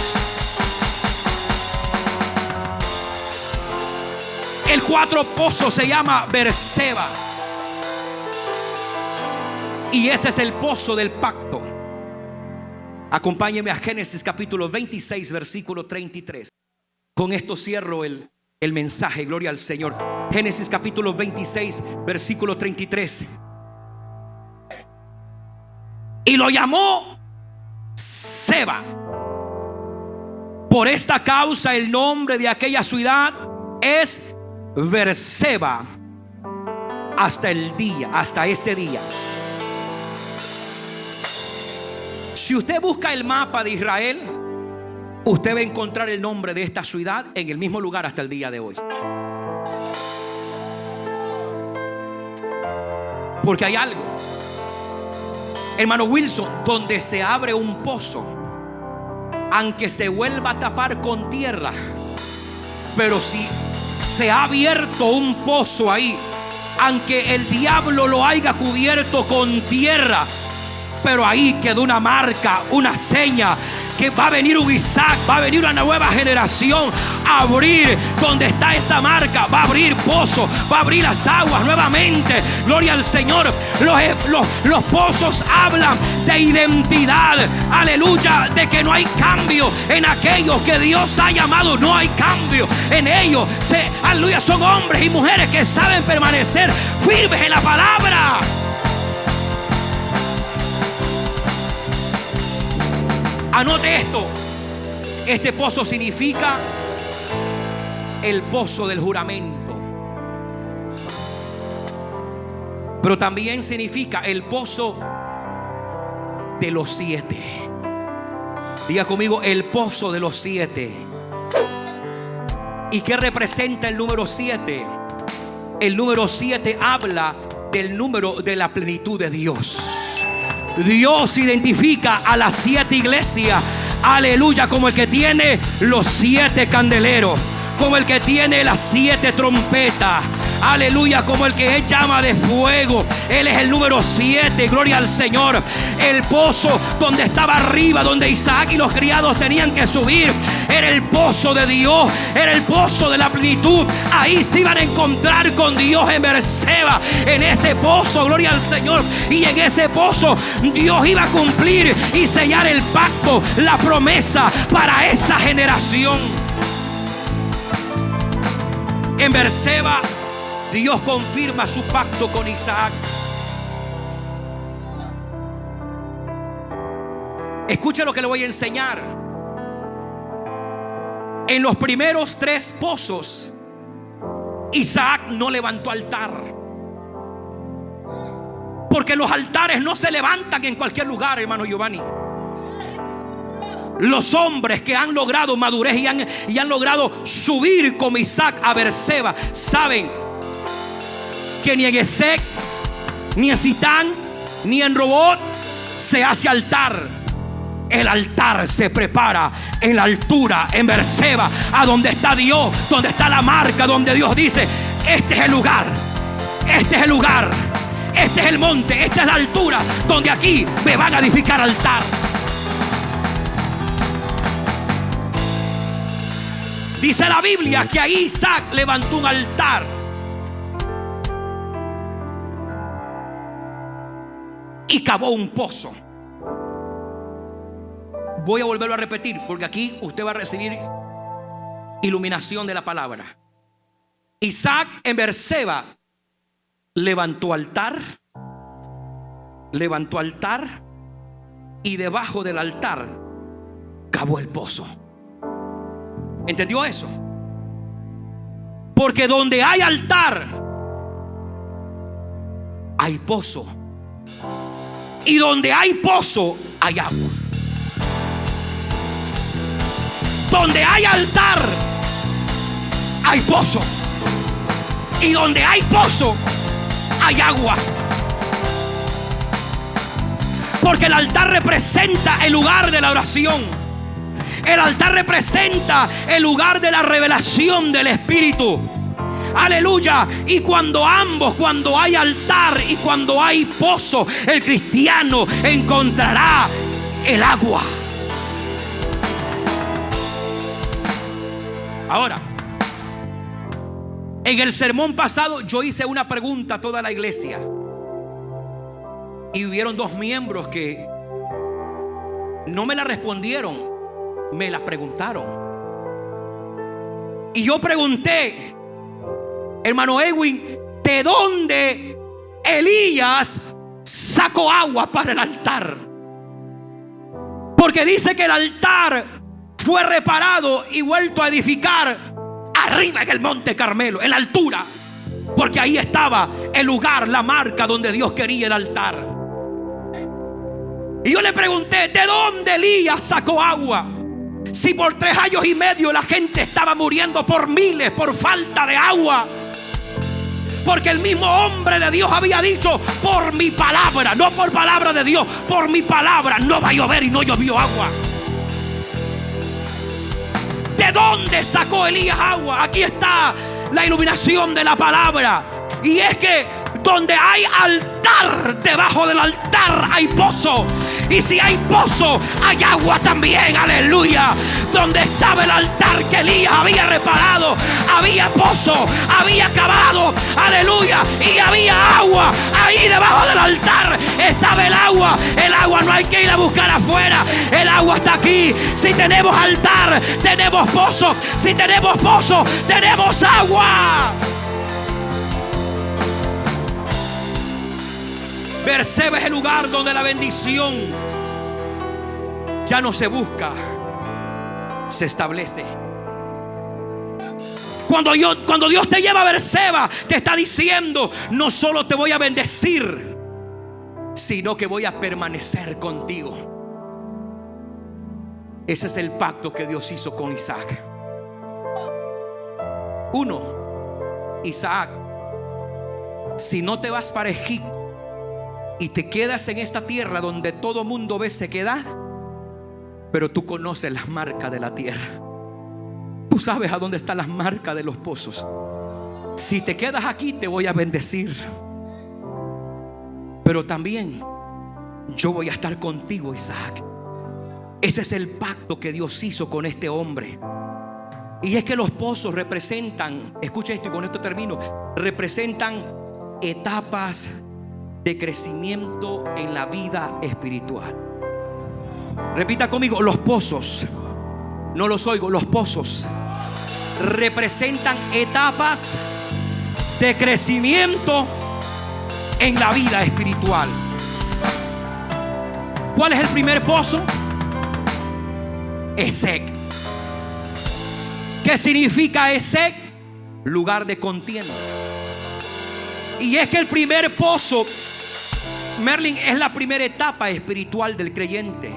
El cuarto pozo se llama Berseba, y ese es el pozo del pacto. Acompáñeme a Génesis capítulo 26 versículo 33. Con esto cierro el mensaje, gloria al Señor. Génesis capítulo 26 versículo 33. Y lo llamó Seba. Por esta causa el nombre de aquella ciudad es Berseba hasta este día. Si usted busca el mapa de Israel, usted va a encontrar el nombre de esta ciudad en el mismo lugar hasta el día de hoy. Porque hay algo, hermano Wilson, donde se abre un pozo, aunque se vuelva a tapar con tierra, pero si se ha abierto un pozo ahí, aunque el diablo lo haya cubierto con tierra, pero ahí quedó una marca, una seña, que va a venir un Isaac, va a venir una nueva generación a abrir donde está esa marca, va a abrir pozos, va a abrir las aguas nuevamente. Gloria al Señor. Los pozos hablan de identidad, aleluya, de que no hay cambio en aquellos que Dios ha llamado, no hay cambio en ellos. Aleluya, son hombres y mujeres que saben permanecer firmes en la palabra. Anote esto. Este pozo significa el pozo del juramento, pero también significa el pozo de los 7. Diga conmigo, el pozo de los 7. ¿Y qué representa el número 7? El número 7 habla del número de la plenitud de Dios. Dios identifica a las 7 iglesias, aleluya, como el que tiene los 7 candeleros, como el que tiene las 7 trompetas, aleluya, como el que es llama de fuego. Él es el número 7, gloria al Señor. El pozo donde estaba arriba, donde Isaac y los criados tenían que subir, era el pozo de Dios, era el pozo de la plenitud. Ahí se iban a encontrar con Dios en Berseba, en ese pozo, gloria al Señor. Y en ese pozo Dios iba a cumplir y sellar el pacto, la promesa para esa generación. En Berseba Dios confirma su pacto con Isaac. Escuche lo que le voy a enseñar. En los primeros 3 pozos, Isaac no levantó altar, porque los altares no se levantan en cualquier lugar, hermano Giovanni. Los hombres que han logrado madurez y han logrado subir como Isaac a Berseba saben que ni en Esec, ni en Sitán, ni en Robot se hace altar. El altar se prepara en la altura, en Berseba, a donde está Dios, donde está la marca, donde Dios dice: este es el lugar, este es el lugar, este es el monte, esta es la altura donde aquí me van a edificar altar. Dice la Biblia que ahí Isaac levantó un altar. Y cavó un pozo. Voy a volverlo a repetir, porque aquí usted va a recibir iluminación de la palabra. Isaac en Berseba levantó altar, y debajo del altar cavó el pozo. ¿Entendió eso? Porque donde hay altar hay pozo, y donde hay pozo hay agua. Donde hay altar hay pozo, y donde hay pozo hay agua. Porque el altar representa el lugar de la oración. El altar representa el lugar de la revelación del Espíritu. Aleluya. Y cuando hay altar y cuando hay pozo, el cristiano encontrará el agua. Ahora, en el sermón pasado yo hice una pregunta a toda la iglesia, y hubieron 2 miembros que no me la respondieron, me la preguntaron. Y yo pregunté: hermano Edwin, ¿de dónde Elías sacó agua para el altar? Porque dice que el altar fue reparado y vuelto a edificar arriba en el monte Carmelo, en la altura, porque ahí estaba el lugar, la marca donde Dios quería el altar. Y yo le pregunté, ¿de dónde Elías sacó agua? Si por 3 años y medio la gente estaba muriendo por miles por falta de agua. Porque el mismo hombre de Dios había dicho: por mi palabra, no por palabra de Dios, por mi palabra no va a llover, y no llovió agua. ¿De dónde sacó Elías agua? Aquí está la iluminación de la palabra. Y es que donde hay altar, debajo del altar hay pozo. Y si hay pozo, hay agua también. Aleluya. Donde estaba el altar que Elías había reparado, había pozo, había cavado. Aleluya. Y había agua. Ahí debajo del altar estaba el agua. El agua no hay que ir a buscar afuera. El agua está aquí. Si tenemos altar, tenemos pozo. Si tenemos pozo, tenemos agua. Berseba es el lugar donde la bendición ya no se busca, se establece. Cuando Dios te lleva a Berseba, te está diciendo: no solo te voy a bendecir, sino que voy a permanecer contigo. Ese es el pacto que Dios hizo con Isaac. 1. Isaac, si no te vas para Egipto y te quedas en esta tierra donde todo mundo ve sequedad, pero tú conoces las marcas de la tierra. Tú sabes a dónde están las marcas de los pozos. Si te quedas aquí, te voy a bendecir, pero también yo voy a estar contigo, Isaac. Ese es el pacto que Dios hizo con este hombre. Y es que los pozos representan, escucha esto y con esto termino, representan etapas de crecimiento en la vida espiritual. Repita conmigo: los pozos, no los oigo, los pozos representan etapas de crecimiento en la vida espiritual. ¿Cuál es el primer pozo? Esek. ¿Qué significa Esek? Lugar de contienda. Y es que el primer pozo, Merlin, es la primera etapa espiritual del creyente.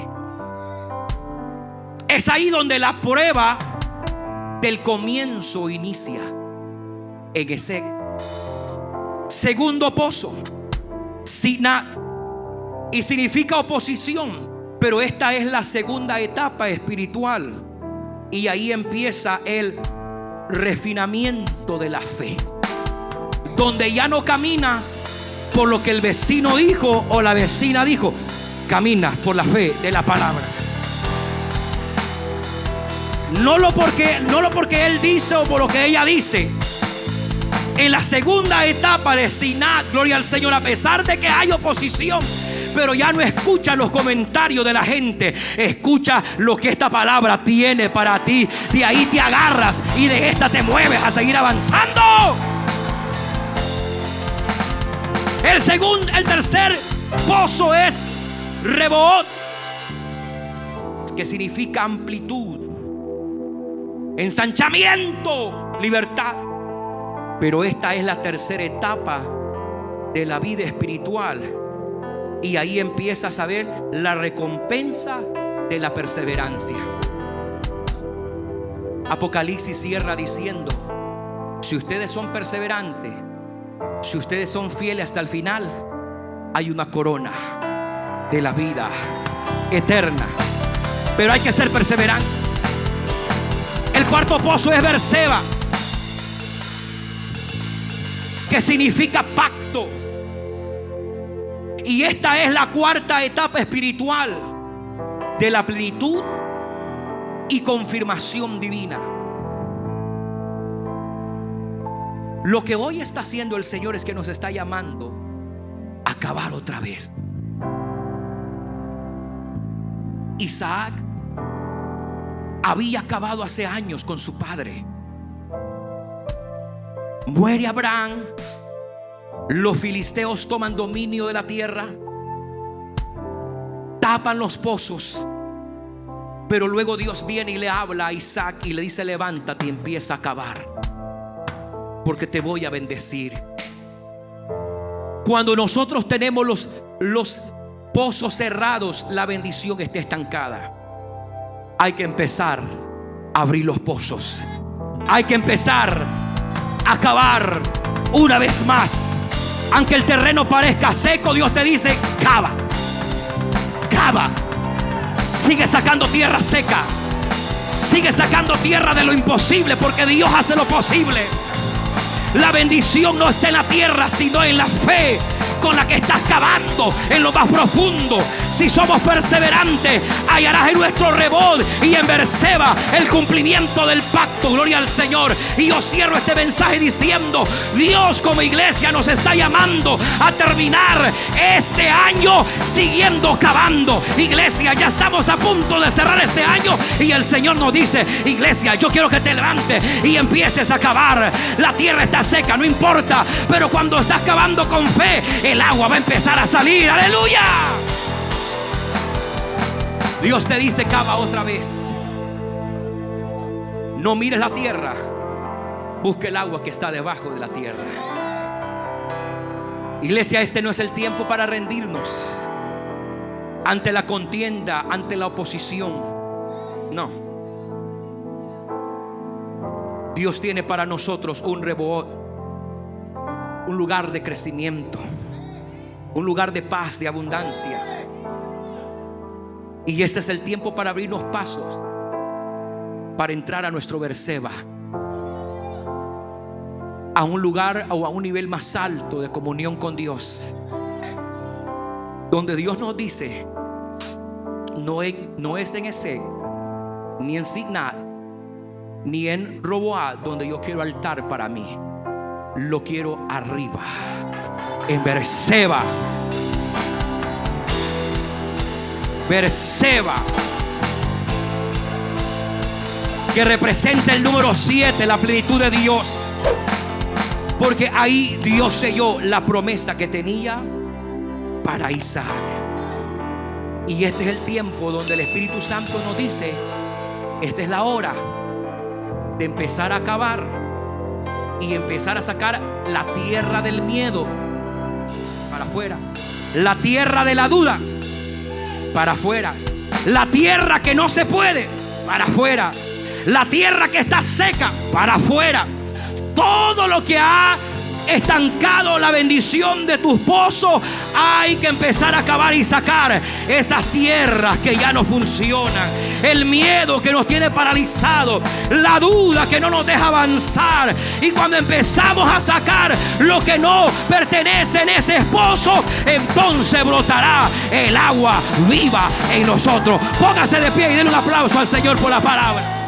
Es ahí donde la prueba del comienzo inicia, en Esek. Segundo pozo, Sinat, y significa oposición, pero esta es la segunda etapa espiritual. Y ahí empieza el refinamiento de la fe, donde ya no caminas por lo que el vecino dijo o la vecina dijo, caminas por la fe de la palabra. No lo porque él dice o por lo que ella dice. En la segunda etapa de Sinat, gloria al Señor, a pesar de que hay oposición, pero ya no escucha los comentarios de la gente, escucha lo que esta palabra tiene para ti. De ahí te agarras y de esta te mueves a seguir avanzando. El tercer pozo es Rehoboth, que significa amplitud, ensanchamiento, libertad. Pero esta es la tercera etapa de la vida espiritual. Y ahí empiezas a ver la recompensa de la perseverancia. Apocalipsis cierra diciendo: si ustedes son perseverantes, si ustedes son fieles hasta el final, hay una corona de la vida eterna. Pero hay que ser perseverante. El cuarto pozo es Berseba, que significa pacto. Y esta es la cuarta etapa espiritual de la plenitud y confirmación divina. Lo que hoy está haciendo el Señor es que nos está llamando a acabar otra vez. Isaac había acabado hace años con su padre. Muere Abraham. Los filisteos toman dominio de la tierra, tapan los pozos, pero luego Dios viene y le habla a Isaac y le dice: levántate y empieza a cavar, porque te voy a bendecir. Cuando nosotros tenemos pozos cerrados, la bendición esté estancada. Hay que empezar a abrir los pozos. Hay que empezar a cavar una vez más. Aunque el terreno parezca seco, Dios te dice: cava, cava. Sigue sacando tierra seca. Sigue sacando tierra de lo imposible, porque Dios hace lo posible. La bendición no está en la tierra, sino en la fe con la que estás cavando en lo más profundo. Si somos perseverantes, hallarás en nuestro Rebot y en Berseba el cumplimiento del pacto. Gloria al Señor. Y yo cierro este mensaje diciendo: Dios como iglesia nos está llamando a terminar este año siguiendo cavando. Iglesia, ya estamos a punto de cerrar este año y el Señor nos dice: iglesia, yo quiero que te levantes y empieces a cavar. La tierra está seca, no importa, pero cuando estás cavando con fe, el agua va a empezar a salir. ¡Aleluya! Dios te dice: cava otra vez. No mires la tierra, busca el agua que está debajo de la tierra. Iglesia, este no es el tiempo para rendirnos ante la contienda, ante la oposición. No. Dios tiene para nosotros un Rebot, un lugar de crecimiento, un lugar de paz, de abundancia. Y este es el tiempo para abrirnos pasos, para entrar a nuestro Berseba, a un lugar o a un nivel más alto de comunión con Dios, donde Dios nos dice: no es en Esek, ni en Signat, ni en Roboat donde yo quiero altar para mí. Lo quiero arriba, en Berseba. Berseba, que representa el número 7, la plenitud de Dios, porque ahí Dios selló la promesa que tenía para Isaac. Y este es el tiempo donde el Espíritu Santo nos dice: esta es la hora de empezar a cavar y empezar a sacar la tierra del miedo para afuera, la tierra de la duda para afuera, la tierra que no se puede para afuera, la tierra que está seca para afuera. Todo lo que ha estancado la bendición de tus pozos, hay que empezar a cavar y sacar esas tierras que ya no funcionan, el miedo que nos tiene paralizado, la duda que no nos deja avanzar. Y cuando empezamos a sacar lo que no pertenece en ese pozo, entonces brotará el agua viva en nosotros. Póngase de pie y denle un aplauso al Señor por la palabra.